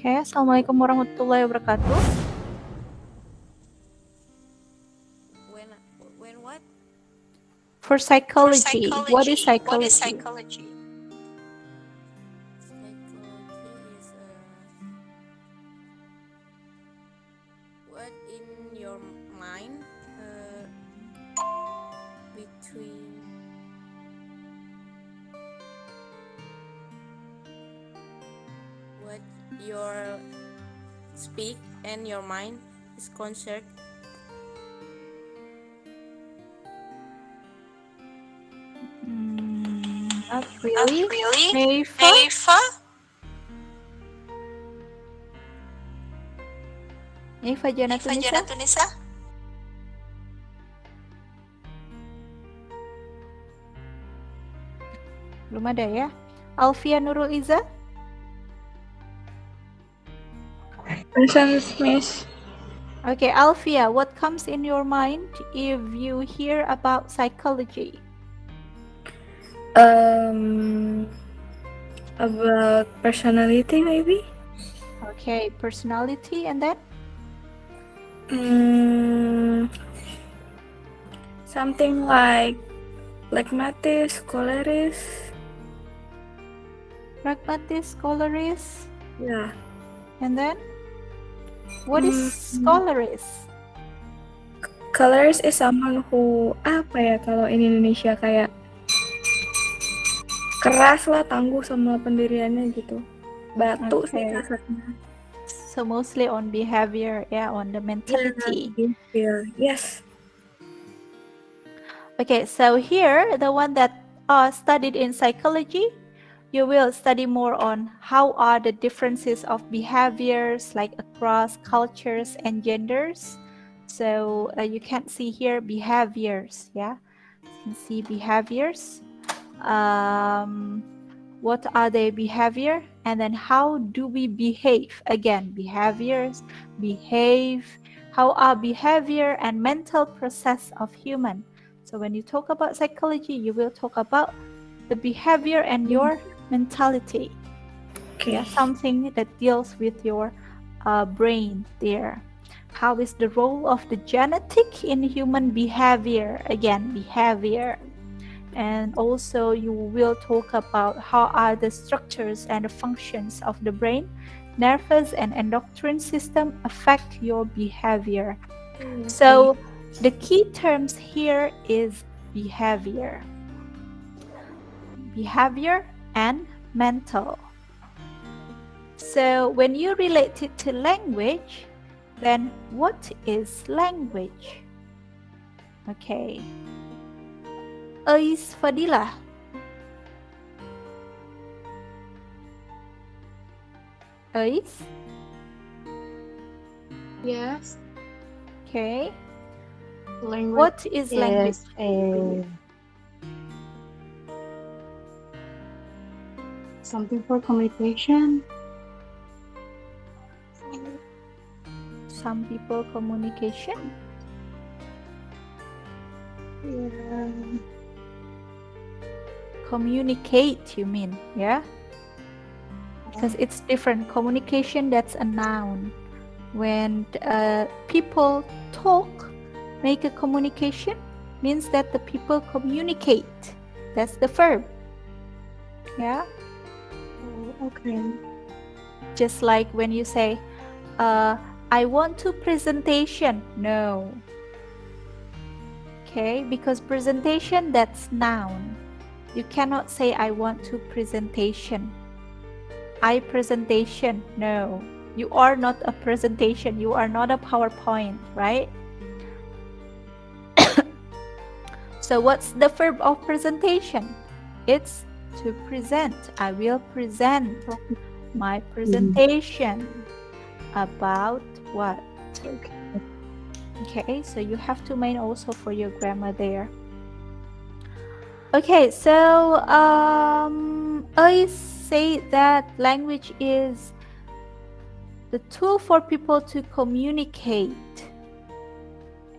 Okay, Assalamualaikum warahmatullahi wabarakatuh. When what? For psychology, what is psychology? Psychology is what in your mind between what your speak and your mind is concerned. Not really. Neifa? Neifa Janatunisa? Belum ada ya. Alfia Nurul Iza? Present, Miss. Okay, Alfia, what comes in your mind if you hear about psychology? About personality, maybe. Okay, personality, and then? Something like pragmatis, choleris. Pragmatis, scholaris, Yeah. and then? What is scholaris? Choleris is someone who apa ya kalau in Indonesia kayak keras lah, tangguh sama pendiriannya gitu. Batu sih Okay. kasarnya. So mostly on behavior, yeah, on the mentality. Yeah. Yes. Okay, so here, the one that studied in psychology, you will study more on how are the differences of behaviors like across cultures and genders. So you can see here behaviors, yeah. You can see behaviors. What are their behavior? And then how do we behave? Again, behaviors, behave. How are behavior and mental process of human? So when you talk about psychology, you will talk about the behavior and your mentality. Okay. Yeah, something that deals with your brain there. How is the role of the genetic in human behavior? Again, behavior. And also you will talk about how are the structures and the functions of the brain, nervous and endocrine system affect your behavior. So the key terms here is behavior and mental. So when you relate it to language, then what is language? Okay. Ais Fadilah. Ais? Yes. Okay. Language What is language? Something for communication. Some people communication. Yeah. Communicate, you mean, yeah? Because it's different. Communication, that's a noun. When people talk, make a communication, means that the people communicate. That's the verb. Yeah? Okay. Just like when you say, I want to presentation. No. Okay, because presentation, that's noun. You cannot say I want to presentation. I presentation. No. You are not a presentation. You are not a PowerPoint, right? So what's the verb of presentation? It's to present. I will present my presentation about what? Okay, so you have to mind also for your grammar there. Okay, so I say that language is the tool for people to communicate.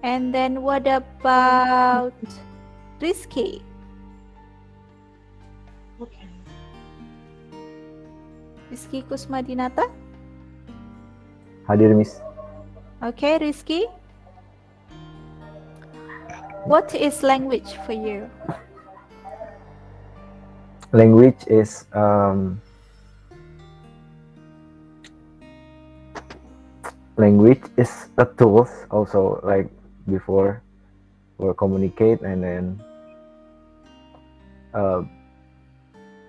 And then what about Rizky? Okay. Rizky Kusmadinata? Hadir, Miss. Okay, Rizky. What is language for you? Language is a tool also, like before we communicate, and then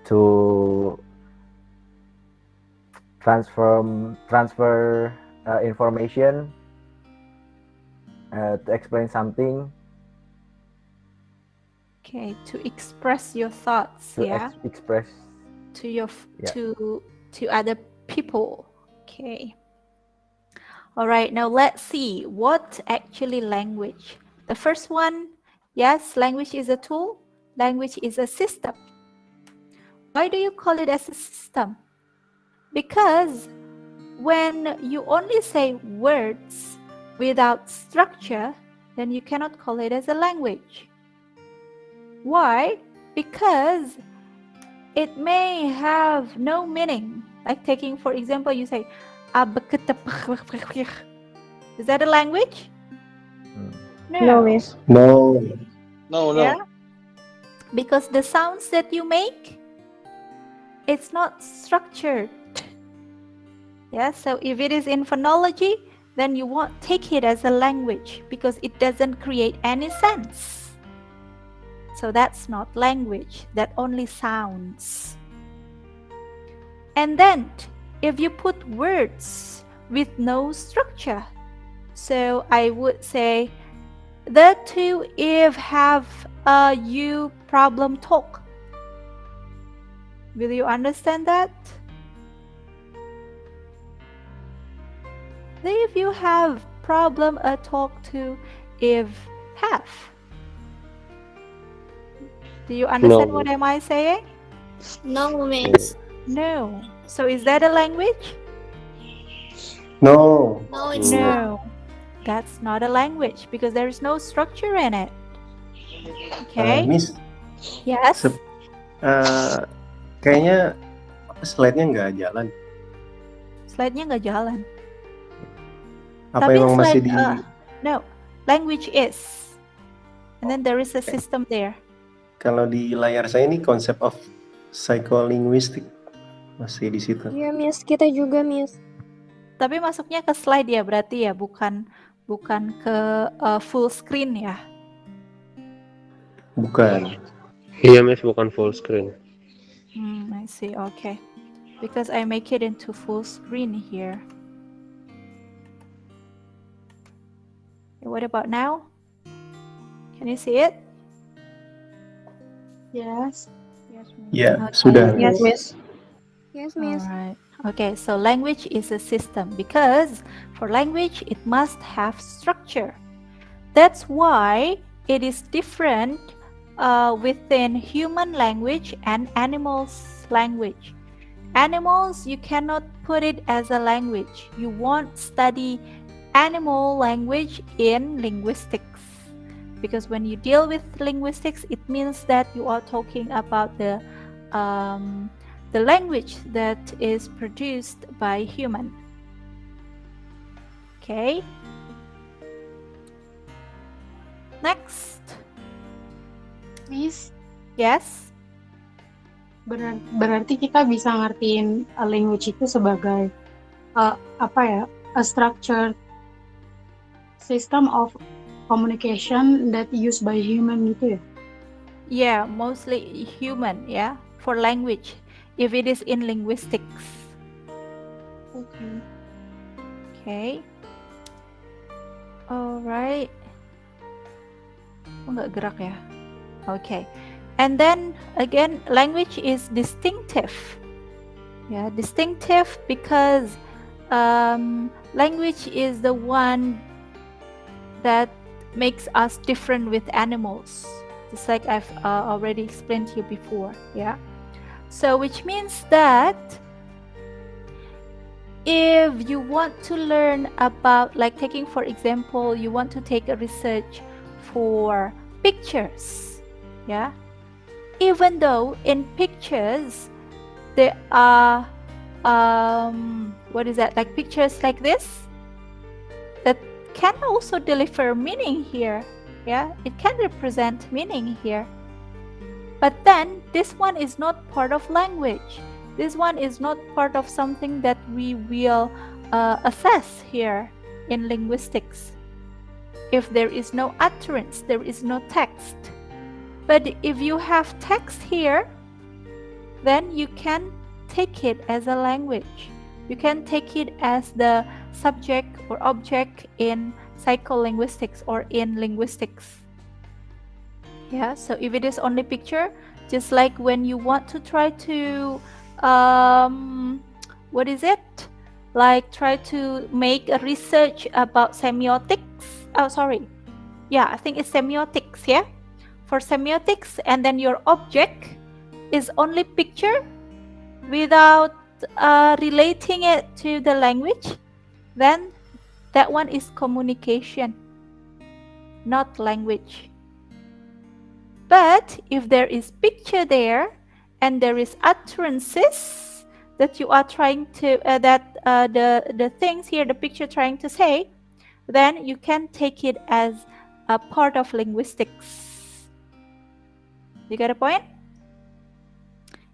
to transfer information, to explain something, Okay, to express your thoughts, to yeah, express. to your Yeah. to other people. Okay. All right, now let's see what actually language. The first one, yes, language is a tool. Language is a system. Why do you call it as a system? Because when you only say words without structure, then you cannot call it as a language. Why? Because it may have no meaning. Like taking, for example, you say, is that a language? No, Miss. No. Yeah? Because the sounds that you make, it's not structured. Yeah, so if it is in phonology, then you won't take it as a language because it doesn't create any sense. So that's not language, that only sounds. And then if you put words with no structure, so I would say the two if have a you problem talk. Will you understand that? If you have problem a talk to if have. Do you understand No. what am I saying? No, Miss. No. So is that a language? No. No, it's not. No. That's not a language because there is no structure in it. Okay? Miss, Yes. kayaknya slide-nya nggak jalan. Slide-nya nggak jalan. Apa Tapi emang masih slide, di... no. Language is. And then there is a system there. Kalau di layar saya ini konsep of psycholinguistic masih di situ. Iya, Miss. Kita juga, Miss. Tapi masuknya ke slide ya berarti ya, bukan ke full screen ya. Bukan. Iya, Miss, bukan full screen. I see. Okay. Because I make it into full screen here. What about now? Can you see it? Yes. Ya, Okay. sudah. Yes, Miss. Yes, Miss. Alright. Okay, so language is a system because for language it must have structure. That's why it is different within human language and animals' language. Animals, you cannot put it as a language. You won't study animal language in linguistics because when you deal with linguistics, it means that you are talking about the language that is produced by human. Okay. Next. Miss, Yes. berarti kita bisa ngertiin language itu sebagai a structured system of communication that used by human gitu ya? Yeah, mostly human, yeah, for language, if it is in linguistics. Okay. Okay. Alright. Oh, nggak gerak ya? Okay. And then again, language is distinctive. Yeah, distinctive because language is the one that makes us different with animals. Just like I've already explained to you before. Yeah. So which means that if you want to learn about, like taking for example, you want to take a research for pictures. Yeah. Even though in pictures there are what is that, like pictures like this, can also deliver meaning here. Yeah, it can represent meaning here. But then this one is not part of language. This one is not part of something that we will assess here in linguistics. If there is no utterance, there is no text. But if you have text here, then you can take it as a language. You can take it as the subject or object in psycholinguistics or in linguistics. Yeah, so if it is only picture, just like when you want to try to, what is it? Like try to make a research about semiotics. Oh, sorry. Yeah, I think it's semiotics, yeah? For semiotics, and then your object is only picture without relating it to the language, then that one is communication, not language. But if there is picture there and there is utterances that you are trying to the things here, the picture trying to say, then you can take it as a part of linguistics. You get a point?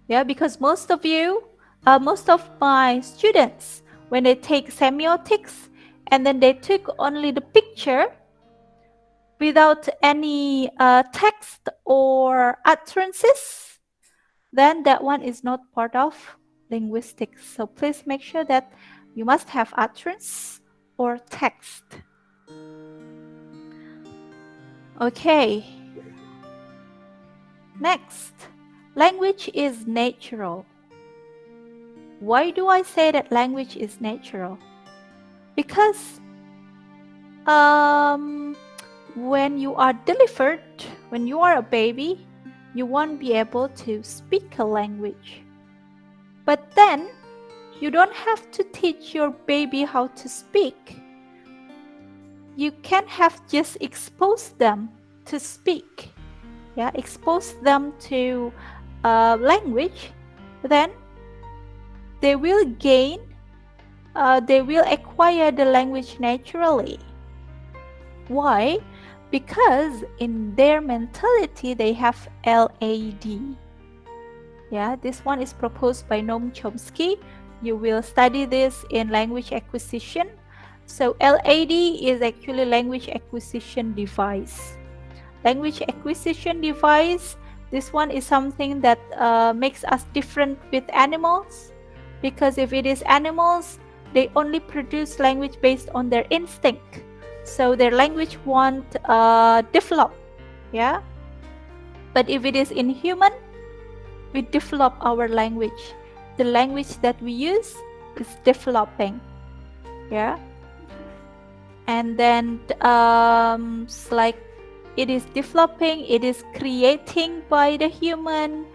Yeah, because most of my students, when they take semiotics and then they took only the picture without any text or utterances, then that one is not part of linguistics. So please make sure that you must have utterance or text. Okay. Next, language is natural. Why do I say that language is natural? Because when you are delivered, when you are a baby, you won't be able to speak a language. But then, you don't have to teach your baby how to speak. You can have just exposed them to speak. Yeah, expose them to language, then they will acquire the language naturally. Why? Because in their mentality they have LAD. Yeah, this one is proposed by Noam Chomsky. You will study this in language acquisition. So LAD is actually language acquisition device. Language acquisition device, this one is something that makes us different with animals, because if it is animals, they only produce language based on their instinct, so their language won't develop. Yeah, but if it is in human, we develop our language. The language that we use is developing. Yeah, and then it's like it is developing, it is creating by the human.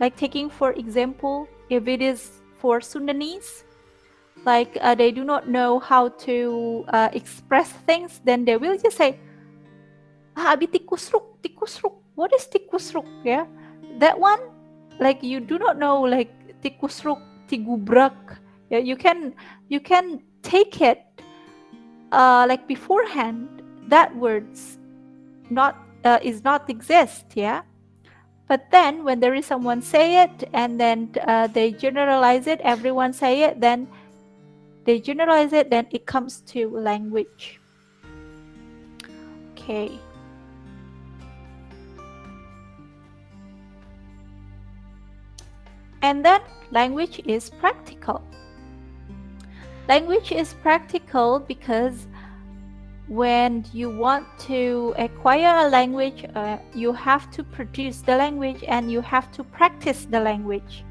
Like taking for example, if it is for Sundanese, like they do not know how to express things, then they will just say, abi tikusruk, tikusruk. What is tikusruk? Yeah, that one, like you do not know, like tikusruk, tigubrak. Yeah, you can take it like beforehand. That words is not exist. Yeah, but then when there is someone say it and then they generalize it, everyone say it, then they generalize it, then it comes to language. Okay. And then language is practical. Language is practical because when you want to acquire a language, you have to produce the language and you have to practice the language.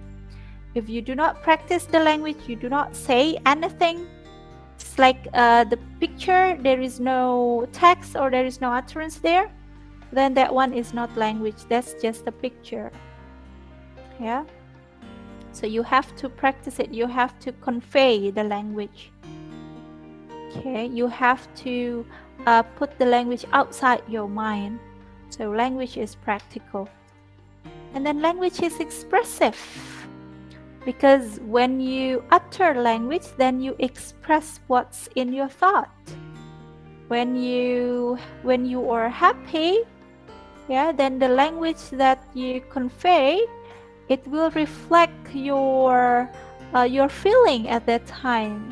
If you do not practice the language, you do not say anything. It's like the picture, there is no text or there is no utterance there, then that one is not language. That's just a picture. Yeah. So you have to practice it. You have to convey the language. Okay, you have to put the language outside your mind. So language is practical. And then language is expressive. Because when you utter language, then you express what's in your thought. when you are happy, yeah, then the language that you convey, it will reflect your feeling at that time.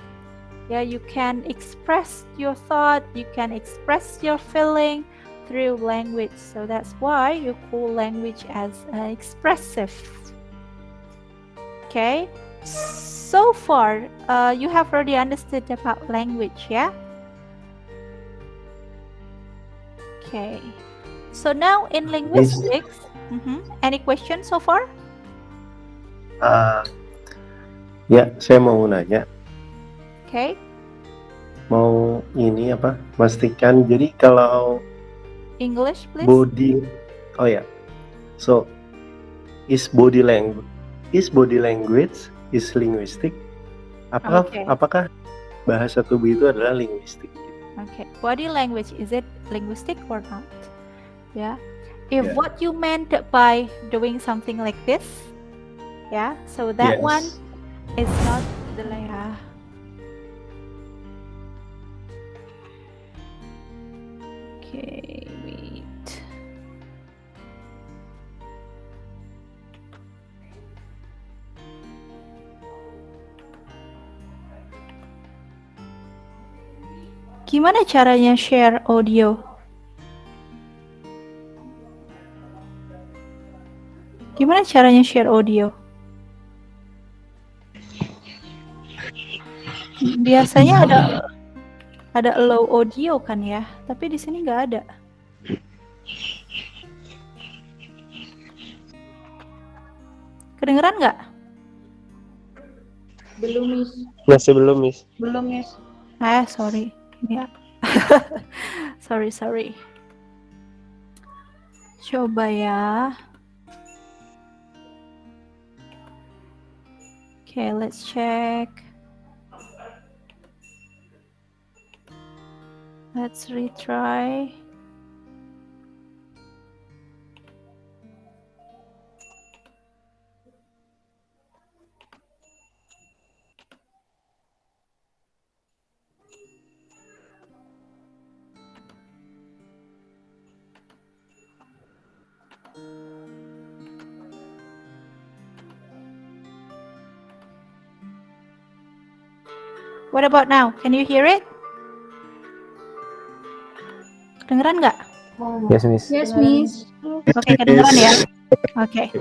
Yeah, you can express your thought, you can express your feeling through language. So that's why you call language as expressive. Okay, so far you have already understood about language, yeah? Okay, so now in linguistics, any questions so far? Ya, saya mau nanya. Okay. Mau ini apa? Pastikan. Jadi kalau English, please. body, oh ya. So is body language is linguistic? Apakah bahasa tubuh itu adalah linguistik? Okay, body language, is it linguistic or not? Yeah. If what you meant by doing something like this, yeah, so that one is not the Okay, wait. Gimana caranya share audio? Gimana caranya share audio? Biasanya ada low audio kan ya, tapi di sini nggak ada. Kedengeran nggak? Belum, Miss. Masih belum, Miss. Belum, Miss. Sorry. Ya. sorry. Coba ya. Okay, let's check. Let's retry. What about now? Can you hear it? Kedengeran nggak? Yes, Miss. Yes, Miss. Oke, kedengeran ya? Oke.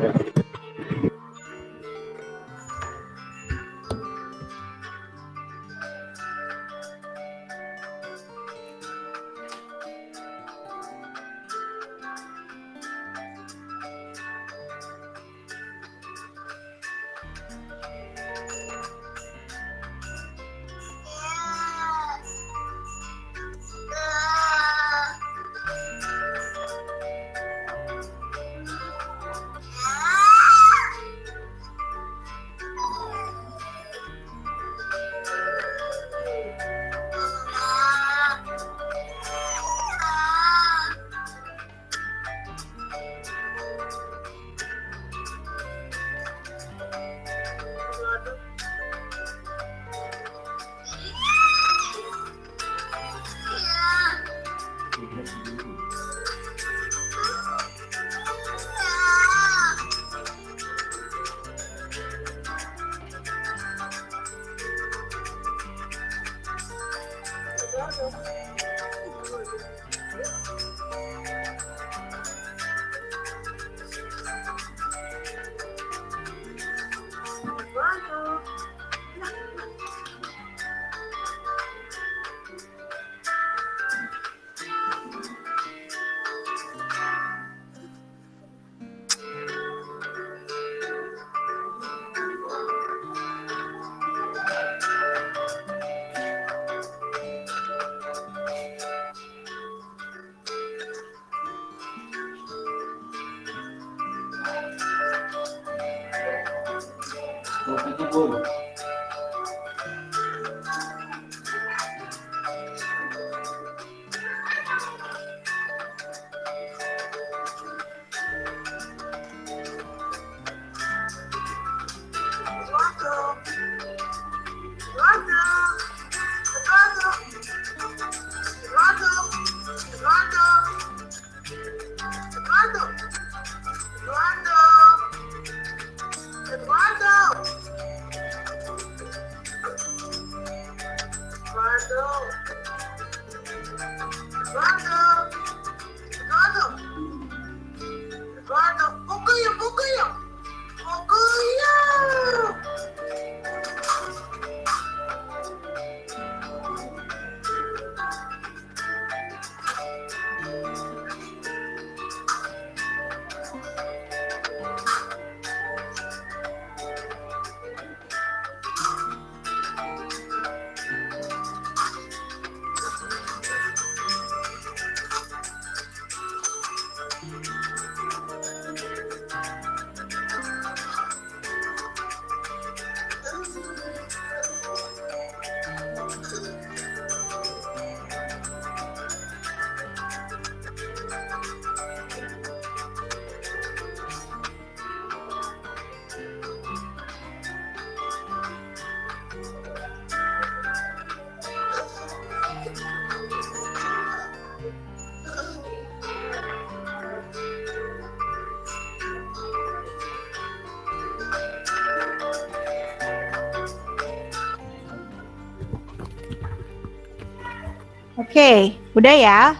Okay, udah ya.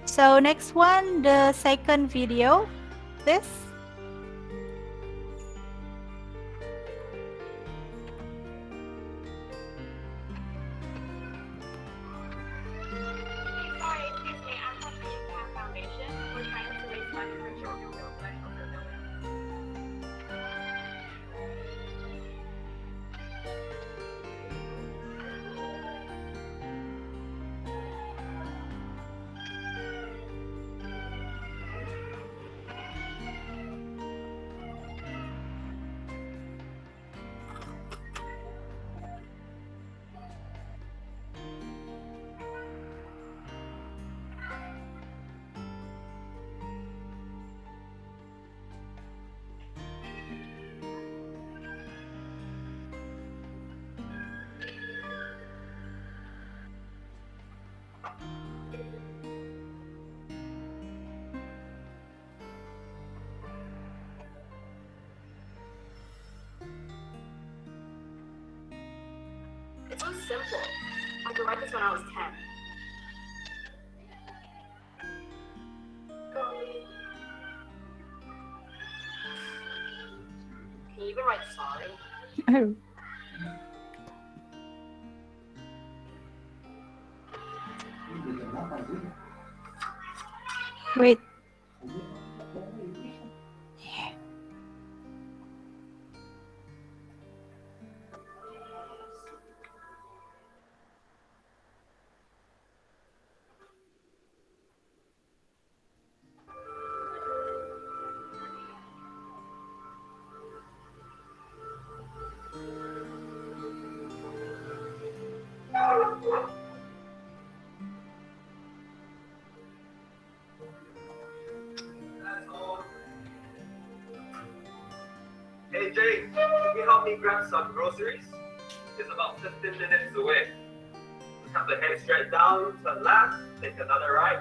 So next one, the second video, please. It's so simple. I could write this when I was 10. Can you even write sorry? Oh. Wait. Hey Jay, can you help me grab some groceries? It's about 15 minutes away. Just have to head straight down, turn left, take another right.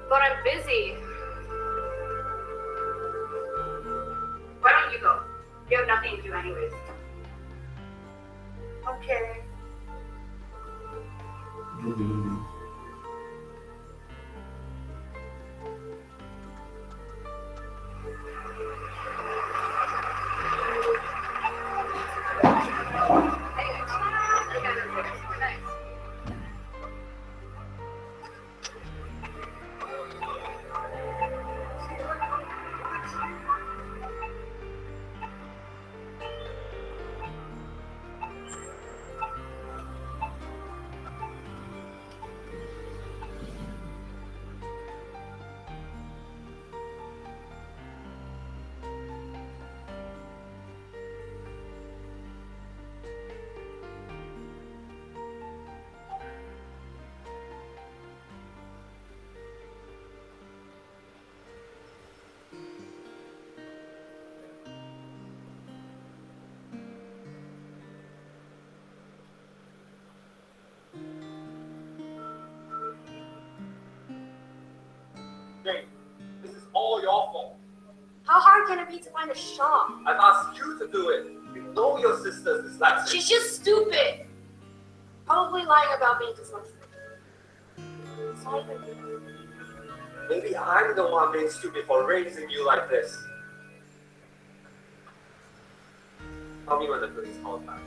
But I'm busy. Why don't you go? You have nothing to do anyways. Okay. Jay, this is all your fault. How hard can it be to find a shop? I've asked you to do it. You know your sister's dyslexic. She's just stupid. Probably lying about being dyslexic. So Maybe I'm the one being stupid for raising you like this. Tell me when the police calls back.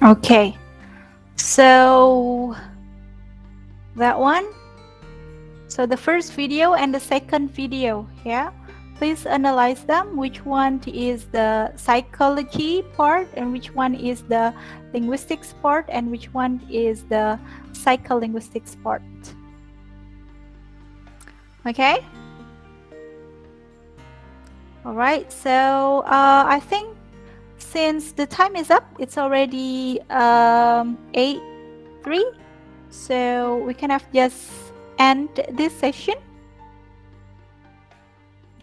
Okay. So that one. So the first video and the second video, yeah. Please analyze them. Which one is the psychology part and which one is the linguistics part and which one is the psycholinguistics part. Okay. All right. So I think since the time is up, it's already 8:03, so we can have just end this session.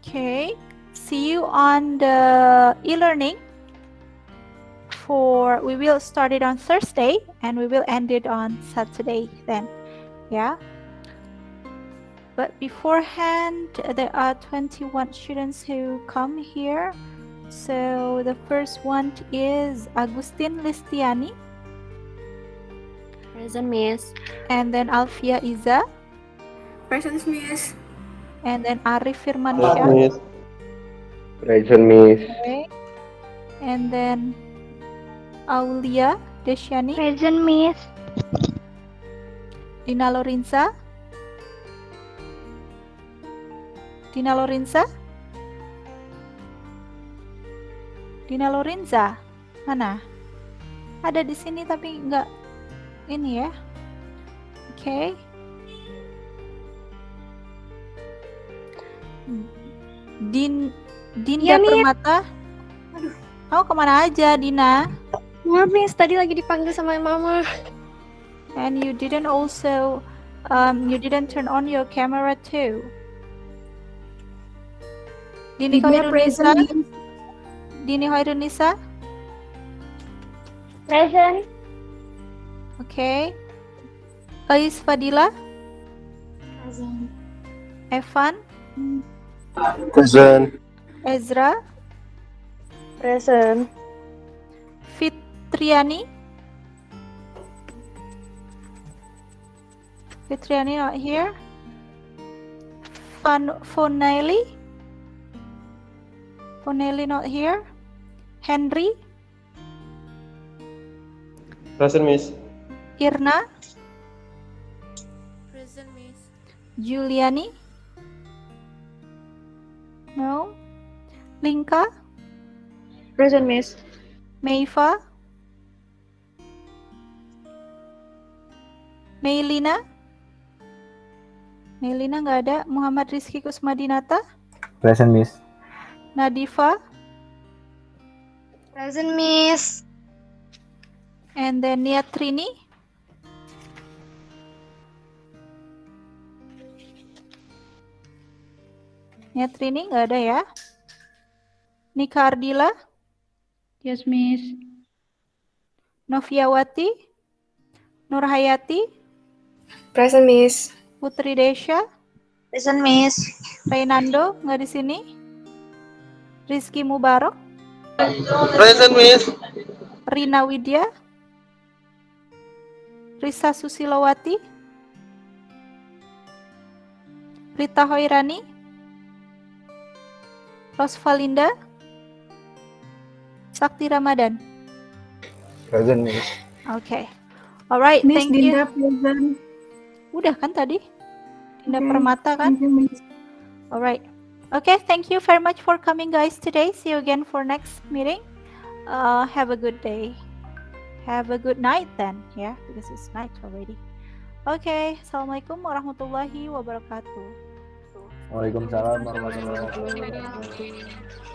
Okay. See you on the e-learning. We will start it on Thursday and we will end it on Saturday then. Yeah. But beforehand, there are 21 students who come here. So the first one is Agustin Listiani. Present, Miss. And then Alfia Iza. Present, Miss. And then Arif Yes, Firmansyah. Miss. Present, Miss. Okay. And then Aulia Desyani. Present, Miss. Dina Lorinsa. Dina Lorinsa. Dina Lorenza, mana? Ada di sini tapi nggak ini ya. Oke. Dinda Iya, Miss. Permata. Aduh. Kamu kemana aja, Dina? Maaf, Miss. Tadi lagi dipanggil sama Mama. And you didn't turn on your camera too. Dini Khairunisa. Dini Khairunisa. Present. Okay. Ais Fadila. Present. Evan. Present. Ezra. Present. Fitriani. Fitriani not here. Fonelli. Fonelli not here. Henry. Present, Miss. Irna. Present, Miss. Juliani. No. Linka. Present, Miss. Meifa. Meilina. Meilina nggak ada. Muhammad Rizky Kusmadinata. Present, Miss. Nadifa. Present, Miss. And then Niatrini. Niatrini nggak ada ya. Nika Ardila. Yes, Miss. Noviawati. Nurhayati. Present, Miss. Putri Desya. Present, Miss. Reynando nggak di sini. Rizky Mubarok. Present, Miss. Rina Widya. Risa Susilowati. Rita Hoirani. Rosvalinda. Sakti Ramadan. Present, Miss. Okay. Alright, Miss thank you. Dinda present. Udah kan tadi? Dinda Okay. Permata kan? Thank you, Miss. Alright. Okay, thank you very much for coming guys today. See you again for next meeting. Have a good day. Have a good night then, yeah, because it's night already. Okay, Assalamualaikum warahmatullahi wabarakatuh. Waalaikumsalam warahmatullahi wabarakatuh.